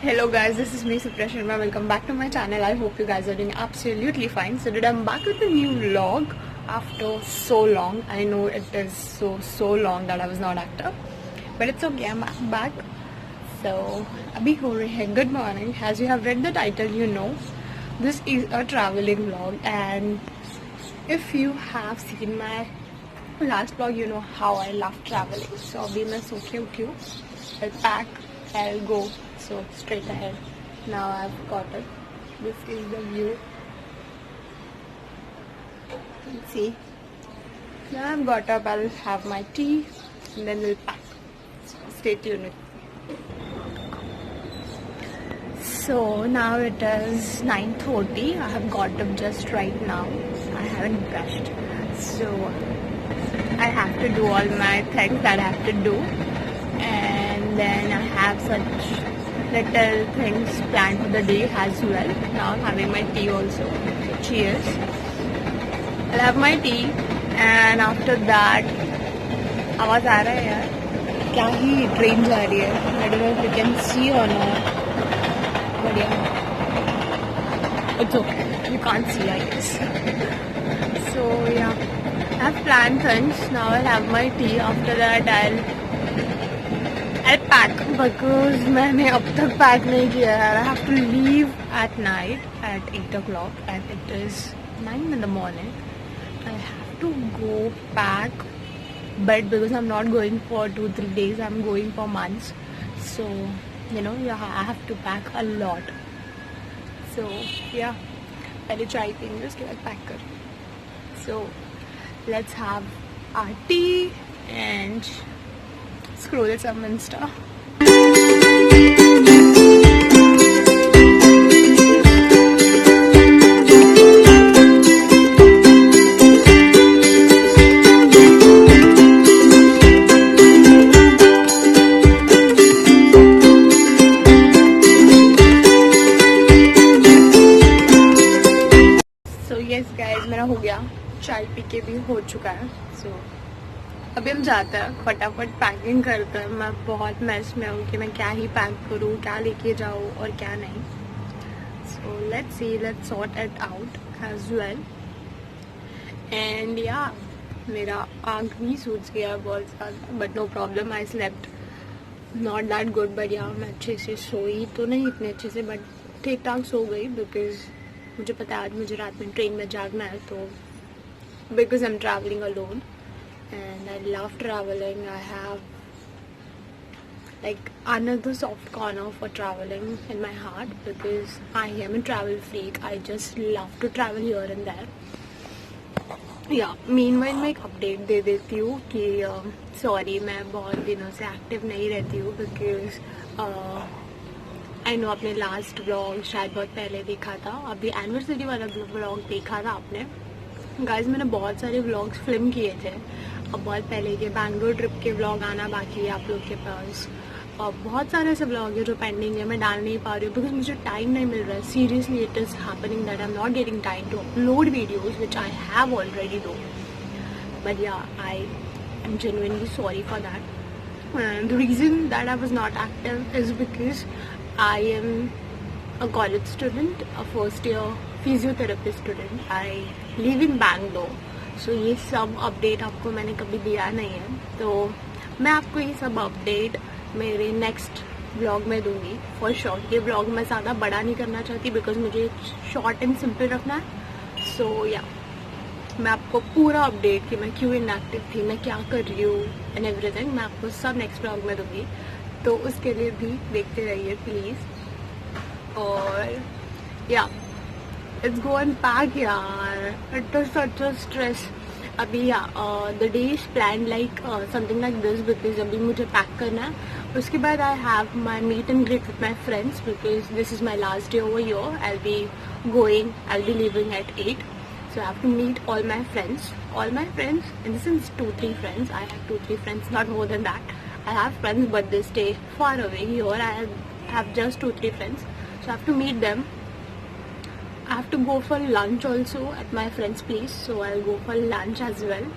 Hello guys, this is me Supriya Sharma. Welcome back to my channel. I hope you guys are doing absolutely fine. So today I'm back with a new vlog after so long. I know it is so long that I was not active, but it's okay. I'm back. So abhi ho rahe hai. Good morning. As you have read the title, you know this is a traveling vlog, and if you have seen my last vlog, you know how I love traveling. So abhi main so ke uthi hu. I'll pack, I'll go. So straight ahead. Now I've got it. This is the view. Let's see. Now I've got up. I'll have my tea and then we'll pack. So stay tuned with me. So now it is 9:30. I have got up just right now. I haven't brushed. So I have to do all my things that I have to do. And then I have such little things planned for the day as well. Now I'm having my tea also. So cheers. I'll have my tea and after that आवाज आ रहा है यार, क्या ही train जा रही है. I don't know if you can see or not. But yeah, it's okay. You can't see, I guess. So yeah, I have planned things. Now I'll have my tea. After that I'll pack because मैंने अब तक pack नहीं किया है. I have to leave at night at 8 o'clock and it is 9 in the morning. I have to go pack, but because I'm not going for 2-3 days, I'm going for months. So you know, yeah, I have to pack a lot. So yeah, पहले चाय पीएंगे उसके बाद pack कर. So let's have our tea and scroll some Insta. So yes guys, मेरा हो गया, चाय P के भी हो चुका है. So अभी हम जाते हैं, फटाफट पैकिंग करते हैं. मैं बहुत मैस में हूँ कि मैं क्या ही पैक करूँ, क्या लेके जाऊँ और क्या नहीं. So let's see, let's sort it out as well. And yeah मेरा आँख भी सूज गया बहुत ज़्यादा, but no problem. I slept not that good, but yeah मैं अच्छे से सोई तो नहीं इतने अच्छे से, बट ठीक ठाक सो गई. बिकॉज मुझे पता है आज मुझे रात में ट्रेन में जागना है. तो because I am travelling alone and I love traveling. I have like another soft corner for traveling in my heart because I am a travel freak. I just love to travel here and there. Yeah, meanwhile मैं एक update दे देती हूँ कि sorry मैं बहुत दिनों से active नहीं रहती हूँ बिकॉज आई नो आपने लास्ट व्लॉग शायद बहुत पहले देखा था. अभी एनिवर्सरी वाला व्लॉग देखा था आपने. गाइज मैंने बहुत सारे व्लॉग्स फिल्म किए थे अब बहुत पहले के. बैंगलोर ट्रिप के व्लॉग आना बाकी है आप लोग के पास, और बहुत सारे ऐसे व्लॉग है जो पेंडिंग है, मैं डाल नहीं पा रही हूँ बिकॉज मुझे टाइम नहीं मिल रहा है. Seriously it is happening that I am not getting time to upload videos which I have already do. But yeah I am genuinely sorry for that. The reason that I was not active is because I am a college student, a first year physiotherapy student. I live in Bangalore. So ये सब update आपको मैंने कभी दिया नहीं है, तो मैं आपको ये सब अपडेट मेरे नेक्स्ट ब्लॉग में दूंगी फॉर श्योर. ये ब्लॉग मैं ज़्यादा बड़ा नहीं करना चाहती बिकॉज मुझे शॉर्ट एंड सिंपल रखना है. सो या मैं आपको पूरा अपडेट कि मैं क्यों इनएक्टिव थी, मैं क्या कर रही हूँ एंड एवरीथिंग, मैं आपको सब नेक्स्ट ब्लॉग में दूंगी. तो उसके लिए भी देखते रहिए प्लीज़. और yeah it's go and pack यार, it is such a stress. अभी yeah the day is plan like something like this because अभी मुझे पैक करना है. उसके बाद I have my meet and greet with my friends because this is my last day over year. I be going, I be living at 8. So I have to meet all my friends in the sense 2-3 friends. I have 2-3 friends, not more than that. I have friends but they stay far away. Here I have just 2-3 friends. So I have to meet them. I have to go for lunch also at my friend's place. So I'll go for lunch as well.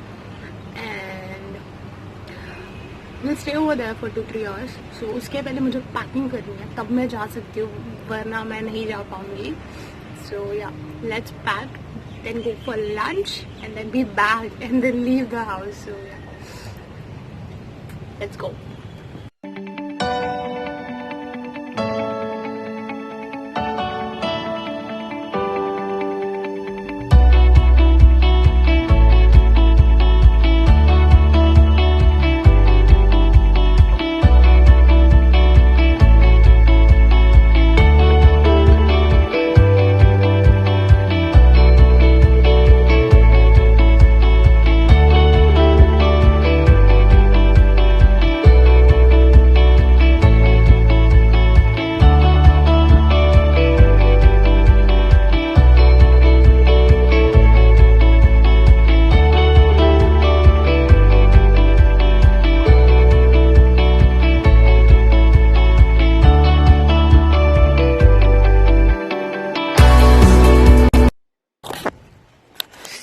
And will stay over there for 2-3 hours. So उसके पहले मुझे packing करनी है, तब मैं जा सकती हूँ, वरना मैं नहीं जा पाऊँगी. सो या, let's pack, then go for lunch and then be back and then leave the house. So yeah, let's go.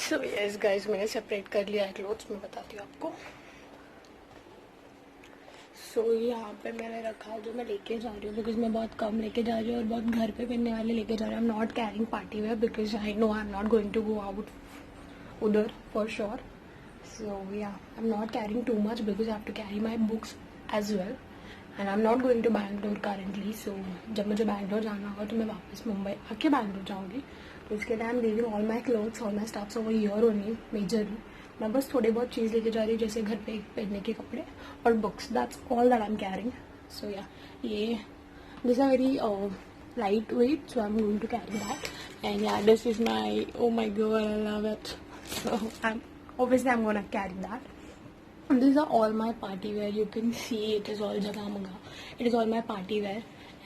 So yes guys, मैंने सेपरेट कर लिया है क्लोथ्स, मैं बताती हूँ आपको. सो यहाँ पे मैंने रखा जो मैं लेके जा रही हूँ, बिकॉज मैं बहुत कम लेके जा रही हूँ और बहुत घर पे पहनने वाले लेके जा रही हूँ. I am not carrying party wear because I know I am not going to go out उधर for sure. So yeah, I am not carrying too much because I have to carry my books as well and I am not going to Bangalore currently. So जब मुझे बैंगलोर जाना होगा तो मैं वापस मुंबई आके बैंगलोर जाऊँगी. तो इसके लिए I am leaving all my clothes, all my stuffs over here only majorly. मैं बस थोड़े बहुत चीज़ लेके जा रही हूँ, जैसे घर पे पहनने के कपड़े और books. That's all that I am carrying. So yeah, ये this are very light weight, so I am going to carry that. And yeah, this is my, oh my God, I love it. So I am obviously I'm gonna carry that. And these are all my party wear. You can see it is all Jagamaga. It is all my party wear.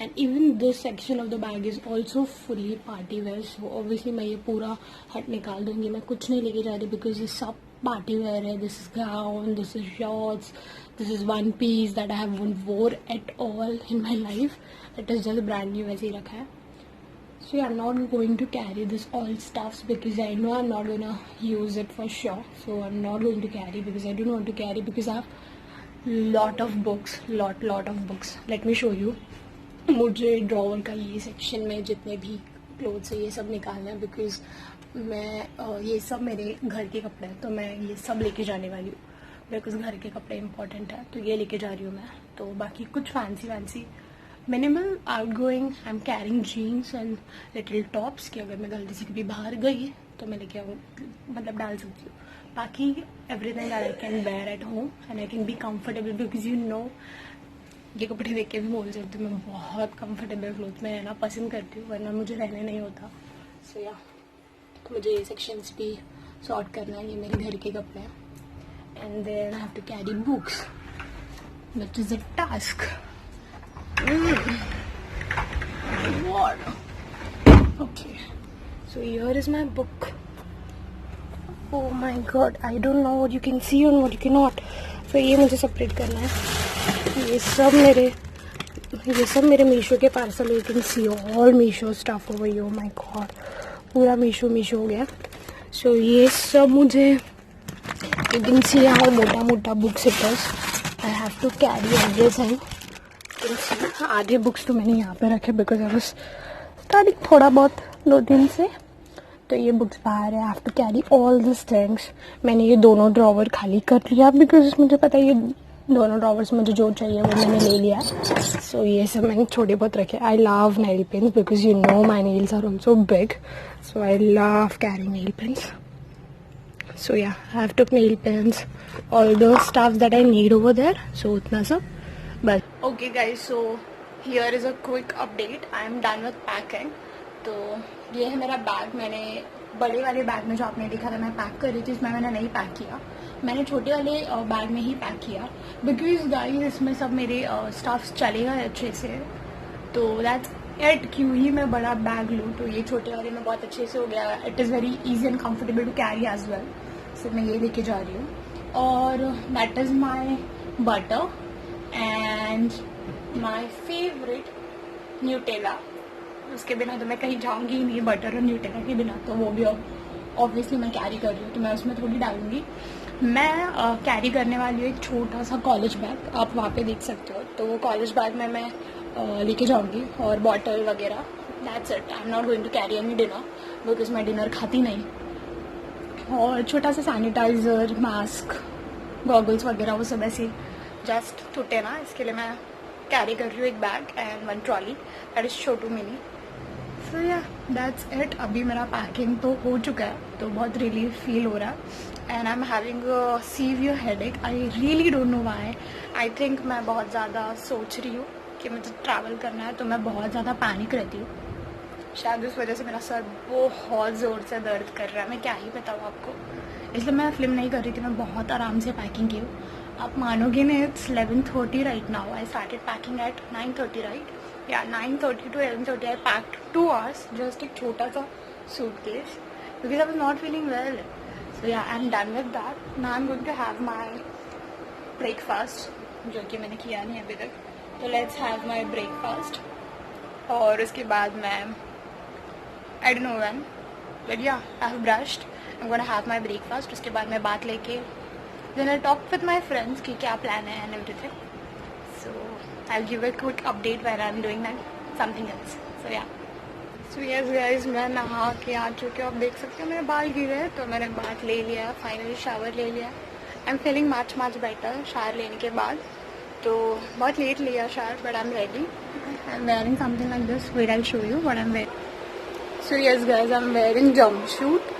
And even this section of the bag is also fully party wear. So obviously मैं ये पूरा हट निकाल दूंगी. मैं कुछ नहीं लेके जा रही because ये सब party wear है. This is gown, this is shorts, this is one piece that I haven't wore at all in my life. It is just brand new, वैसे ही रखा है. So yeah, I'm not going to carry this all stuffs because I know I'm not gonna use it for sure. So I'm not going to carry because I don't want to carry because I have lot of books, lot of books. Let me show you. मुझे drawer का ये section में जितने भी clothes है ये सब निकालना है बिकॉज मैं ये सब मेरे घर के कपड़े हैं, तो मैं ये सब लेके जाने वाली हूँ बिकॉज घर के कपड़े इंपॉर्टेंट है, तो ये लेके जा रही हूँ मैं. तो बाकी कुछ fancy minimal outgoing, I am carrying jeans and little tops कि अगर मैं गलती से कभी बाहर गई तो मैं लेके आऊँ, मतलब डाल सकती हूँ. बाकी everything I can wear at home and I can be comfortable because you no, ये कपड़े देख के भी बोल सकती हूँ मैं बहुत कंफर्टेबल क्लोथ में रहना पसंद करती हूँ, वरना मुझे रहने नहीं होता. सो या, मुझे ये सेक्शंस भी सॉर्ट करना है. ये मेरे घर के कपड़े हैं. And then I have to carry books which is a task. What? Okay, so here is my book. Oh my god, I don't know what you can see and what you cannot. So ये मुझे separate करना है. ये सब मेरे मीशो के parcel. You can see all Meesho stuff over here. My god, पूरा मीशो हो गया. सो ये सब मुझे, यू कैन सी हाउ मोटा books it is. I have to carry everything. आधे बुक्स तो मैंने यहाँ पे रखे बिकॉज आई वाज स्टार्टिंग थोड़ा बहुत 2 दिन से. तो ये बुक्स बाहर है. I have to carry all this things. मैंने ये दोनों ड्रॉवर खाली कर लिया बिकॉज मुझे पता है ये दोनों ड्रॉवर्स मुझे जो चाहिए वो मैंने ले लिया. सो ये सब मैंने छोटे बहुत रखे. I love nail pens because you know my nails are also big. So I love carrying nail pens. So yeah, I have took nail pens, all the stuff that I need over there. So उतना सब बस. Okay guys, so here is a quick update. I am done with packing. तो ये है मेरा bag. मैंने बड़े वाले बैग में जो आपने देखा था मैं पैक कर रही थी, इसमें मैंने नहीं पैक किया. मैंने छोटे वाले बैग में ही पैक किया बिकॉज गाइज इसमें सब मेरे स्टफ्स चलेगा अच्छे से. तो दैट्स इट. क्यों ही मैं बड़ा बैग लूँ, तो ये छोटे वाले में बहुत अच्छे से हो गया. It is very easy and comfortable to carry as well. So मैं ये लेके जा रही हूँ. और that is my butter and my favourite Nutella. उसके बिना तो मैं कहीं जाऊंगी ही नहीं. बटर और न्यूटेला के बिना तो वो भी ऑब्वियसली मैं कैरी कर रही हूँ, तो मैं उसमें थोड़ी डालूंगी. मैं कैरी करने वाली हूँ एक छोटा सा कॉलेज बैग, आप वहाँ पे देख सकते हो। तो वो कॉलेज बैग में मैं लेके जाऊँगी और बॉटल वगैरह, that's it. I am not going to carry any dinner because मैं डिनर खाती नहीं। और छोटा सा सैनिटाइज़र, मास्क, गॉगल्स वगैरह वो सब ऐसे जस्ट टूटे ना, इसके लिए मैं कैरी कर रही हूँ एक bag and one trolley that is छोटू mini. So yeah that's it. अभी मेरा पैकिंग तो हो चुका है, तो बहुत रिलीफ फील हो रहा है and I am having a severe headache. I really don't know why. I think मैं बहुत ज़्यादा सोच रही हूँ कि मुझे ट्रैवल करना है, तो मैं बहुत ज़्यादा पैनिक रहती हूँ। शायद उस वजह से मेरा सर बहुत ज़ोर से दर्द कर रहा है, मैं क्या ही बताऊँ आपको। इसलिए मैं फिल्म नहीं कर रही थी, मैं बहुत आराम से पैकिंग की हूँ। आप मानोगे नहीं, it's 11:30 right now. I started packing at 9:30 right, yeah 9:30 to 11:30 I packed 2 hours just एक छोटा सा suitcase because I was not feeling well. So yeah I am done with that. Now I am going to have my breakfast, जो कि मैंने किया नहीं अभी तक। तो लेट्स हैव माई ब्रेकफास्ट और उसके बाद मैं I don't know when, but yeah I have brushed, I am gonna have my breakfast. उसके बाद मैं बात लेके then I talk with my friends कि क्या प्लान है and everything. So I will give a quick update when I am doing that something else. So yeah so yes guys, मैं नहा के आ चुकी हूँ। आप देख सकते हो मेरे बाल गिरे हैं, तो मैंने बात ले लिया, फाइनली शावर ले लिया। I am feeling much better shower लेने के बाद। तो बहुत लेट लिया shower, but I am ready. I am wearing something like this, wait I show you what I am wearing. So yes guys, I am wearing jumpsuit,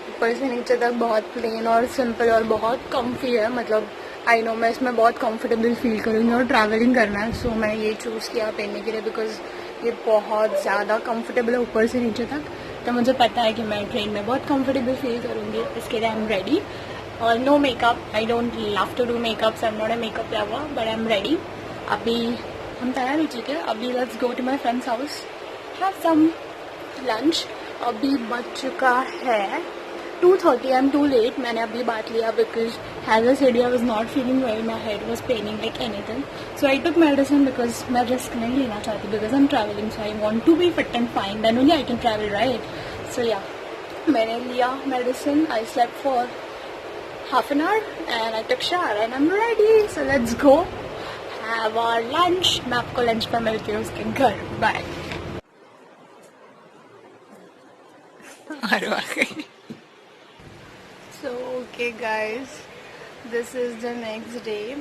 ऊपर से नीचे तक बहुत प्लेन और सिंपल और बहुत कम्फी है। मतलब आई नो मैं इसमें बहुत कंफर्टेबल फील करूँगी और ट्रैवलिंग करना है, सो मैंने ये चूज़ किया पहनने के लिए बिकॉज ये बहुत ज़्यादा कंफर्टेबल है ऊपर से नीचे तक। तो मुझे पता है कि मैं ट्रेन में बहुत कंफर्टेबल फील करूँगी, इसके लिए आई एम रेडी। और no makeup, I don't love to do makeup, I am not a makeup lover, but I am ready. अभी हम तैयार हो चुके हैं, अभी let's go to my friends house, have some lunch. अभी बज चुका है 2:30, आई एम टू लेट। मैंने अभी बात लिया because as I said I was not feeling well, my head was paining like anything. So I took medicine because मैं risk नहीं लेना चाहती because I am travelling, so I want to be fit and fine, then only I can travel right. So yeah मैंने लिया medicine, I slept for half an hour and I took shower and I'm ready. So let's go have our lunch. मैं आपको lunch पे मिलती हूँ उसके घर। Bye. So okay guys, this is the next day.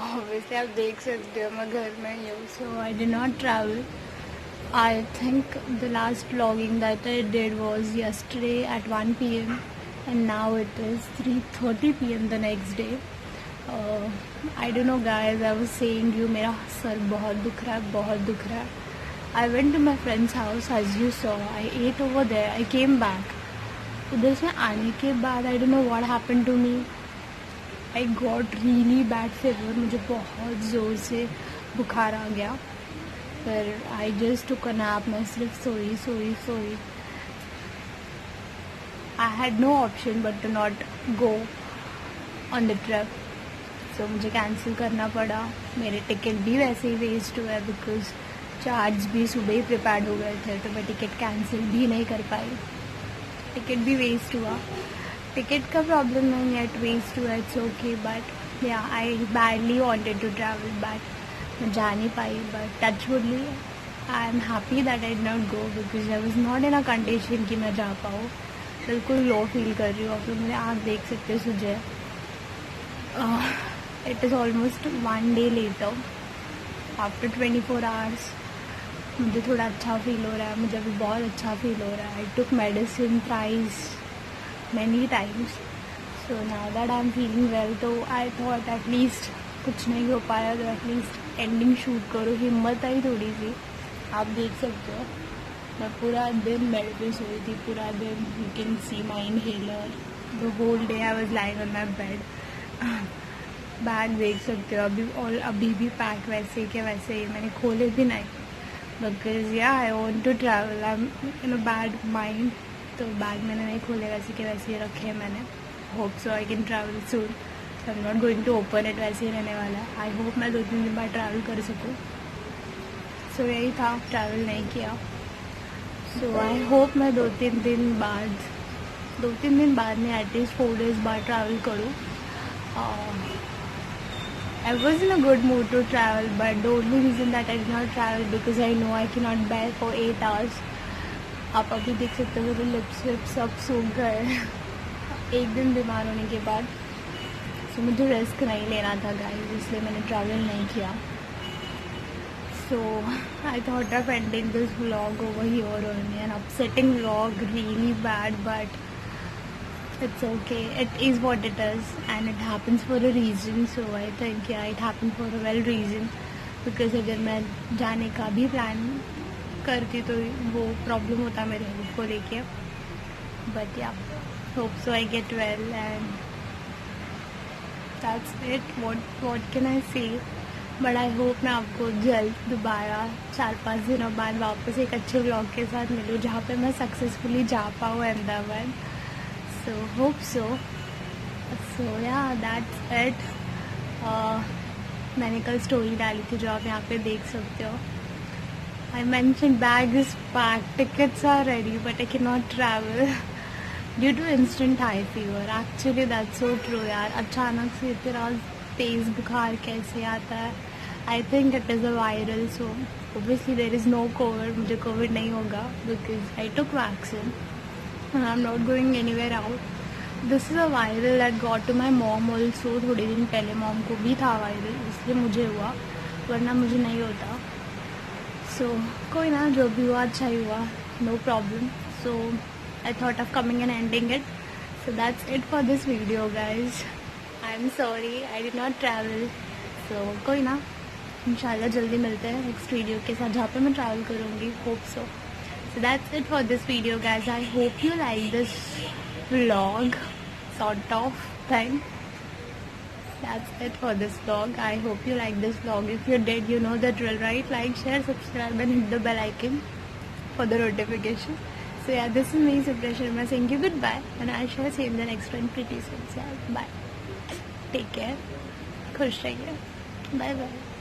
Obviously आप देख सकते हो मैं घर में ही हूँ, so I did not travel. I think the last vlogging that I did was yesterday at 1 p.m. and now it is 3:30 p.m. the next day. I don't know guys, I was saying you, मेरा sir बहुत दुख रहा है, बहुत दुख रहा है। I went to my friend's house as you saw. I ate over there. I came back. उधर से आने के बाद I don't know what happened to me. I got really bad fever. मुझे बहुत ज़ोर से बुखार आ गया। फिर I just took a nap. मैं सिर्फ सोई। I had no option but to not go on the trip. So मुझे कैंसिल करना पड़ा। मेरे टिकट भी वैसे ही वेस्ट हुए बिकॉज चार्ज भी सुबह ही प्रिपेयर्ड हो गए थे, तो मैं टिकट कैंसिल भी नहीं कर पाई। टिकट भी वेस्ट हुआ। टिकट का प्रॉब्लम नहीं है, वेस्ट हुआ, it's okay. But yeah I badly wanted to travel, but मैं जा नहीं पाई। But touchwoodly I am happy that I did not go because I was not in a condition कि मैं जा पाऊँ। बिल्कुल लो फील कर रही हूँ। आप लोग मेरे आँख देख सकते हो सुझे। It is almost 1 day later after 24 hours। मुझे थोड़ा अच्छा फील हो रहा है, मुझे अभी बहुत अच्छा फील हो रहा है। I took medicine thrice many times, so now that I am feeling well. तो आई थॉट एटलीस्ट कुछ नहीं हो पाया तो एटलीस्ट एंडिंग शूट करो, हिम्मत आई थोड़ी सी। आप देख सकते हो मैं पूरा दिन बेड पे सोई थी, पूरा दिन। You can see my inhaler, the whole day I was lying on my bed. Bag देख सकते हो अभी, और अभी भी पैक वैसे के वैसे ही, मैंने खोले भी नहीं बिकॉज या I want to travel. I am in a bad mind, तो बैग मैंने नहीं खोले, वैसे के वैसे ही रखे हैं मैंने। Hope so I can travel soon. So I am not going to open it, वैसे ही रहने वाला है। आई होप मैं 2-3 दिन बाद ट्रैवल कर सकूँ। सो यही था, ट्रैवल नहीं किया। सो आई होप मैं 2-3 दिन बाद 2-3 दिन बाद में एटलीस्ट 4 डेज बाद ट्रैवल करूँ. I was in a good mood to travel, but the only reason that I did not travel because I know I cannot bear for 8 hours. आप अभी देख सकते हो मेरे लिप्स विप्स सब सूख गए एक दिन बीमार होने के बाद. सो मुझे रिस्क नहीं लेना था गाइस, इसलिए मैंने ट्रैवल नहीं किया. So I thought of ending this vlog over here only, an upsetting vlog, really bad, but it's okay. It is what it is, and it happens for a reason. So I think yeah, it happened for a well reason. Because अगर मैं जाने का भी plan करती तो वो problem होता मेरे हेल्थ को लेके. But yeah, hope so I get well, and that's it. What can I say? But I hope मैं आपको जल्द दोबारा 4-5 दिनों बाद वापस एक अच्छे व्लॉग के साथ मिलूँ जहाँ पे मैं सक्सेसफुली जा पाऊँ Ahmedabad. So hope so. So yeah, that's it. मैंने कल स्टोरी डाली थी जो आप यहाँ पे देख सकते हो. I mentioned bag is packed, tickets are ready, but I cannot travel due to instant high fever. Actually that's so true यार. अचानक से इतना तेज़ बुखार कैसे आता है. I think it is a viral, so obviously there is no COVID. मुझे COVID नहीं होगा because I took vaccine. I'm not going anywhere out. This is a viral that got to my mom also. थोड़े दिन पहले mom को भी था viral, इसलिए मुझे हुआ, वरना मुझे नहीं होता. So कोई ना, जो भी हुआ अच्छा ही हुआ, no problem. So I thought of coming and ending it. So that's it for this video guys. I'm sorry I did not travel. So कोई ना, इंशाल्लाह जल्दी मिलते हैं नेक्स्ट वीडियो के साथ जहाँ पे मैं ट्रैवल करूँगी. Hope so. So that's it for this video guys. I hope you like this vlog sort of thing. That's it for this vlog. I hope you like this vlog. If you did, you know the drill, right? Like, share, subscribe and hit the bell icon for the notification. So yeah, this is me, Supriya Sharma, saying you goodbye, and I shall see you in the next one pretty soon. So yeah, bye. Take care. खुश रहिए. Bye bye.